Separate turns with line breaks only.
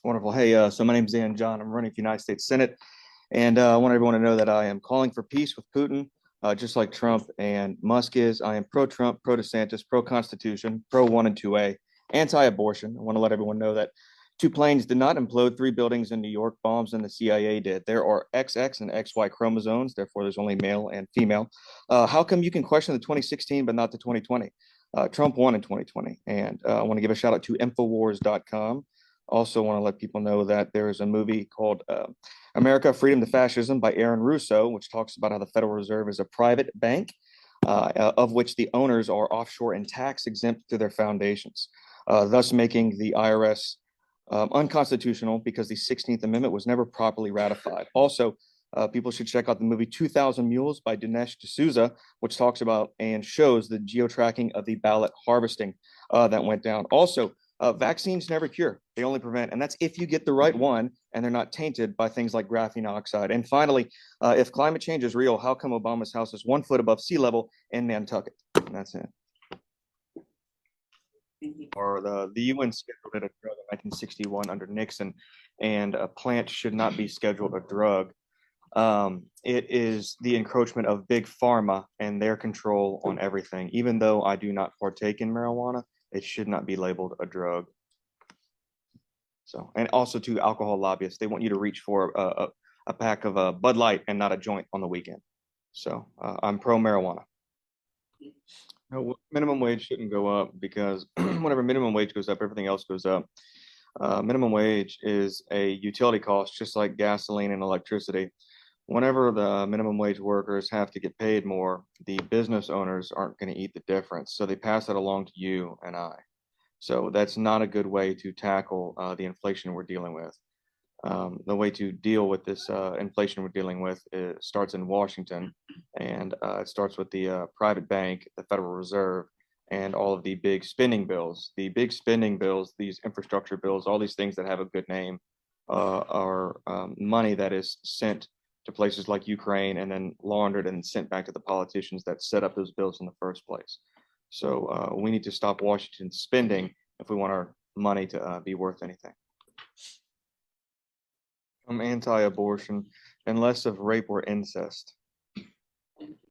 Wonderful. Hey, so my name's Dan John. I'm running for United States Senate, and I want everyone to know that I am calling for peace with Putin, just like Trump and Musk is. I am pro-Trump, pro-DeSantis, pro-Constitution, pro-1 and 2A, anti-abortion. I want to let everyone know that two planes did not implode, three buildings in New York, bombs and the CIA did. There are XX and XY chromosomes, therefore there's only male and female. How come you can question the 2016 but not the 2020? Trump won in 2020, and I want to give a shout out to Infowars.com. Also, want to let people know that there is a movie called America, Freedom to Fascism by Aaron Russo, which talks about how the Federal Reserve is a private bank, of which the owners are offshore and tax exempt through their foundations, thus making the IRS unconstitutional because the 16th Amendment was never properly ratified. Also, people should check out the movie 2000 Mules by Dinesh D'Souza, which talks about and shows the geo-tracking of the ballot harvesting that went down. Also, vaccines never cure, they only prevent. And that's if you get the right one and they're not tainted by things like graphene oxide. And finally, if climate change is real, how come Obama's house is 1 foot above sea level in Nantucket? And that's it. Or the UN scheduled it a drug in 1961 under Nixon, and a plant should not be scheduled a drug. It is the encroachment of big pharma and their control on everything. Even though I do not partake in marijuana, it should not be labeled a drug. So, and also to alcohol lobbyists, they want you to reach for a pack of Bud Light and not a joint on the weekend. So I'm pro marijuana. No, minimum wage shouldn't go up because whenever minimum wage goes up, everything else goes up. Minimum wage is a utility cost, just like gasoline and electricity. Whenever the minimum wage workers have to get paid more, the business owners aren't going to eat the difference. So they pass it along to you and I. So that's not a good way to tackle the inflation we're dealing with. The way to deal with this inflation we're dealing with starts in Washington, and it starts with the private bank, the Federal Reserve, and all of the big spending bills. The big spending bills, these infrastructure bills, all these things that have a good name, are money that is sent to places like Ukraine and then laundered and sent back to the politicians that set up those bills in the first place. So we need to stop Washington spending if we want our money to be worth anything. I'm anti-abortion unless of rape or incest.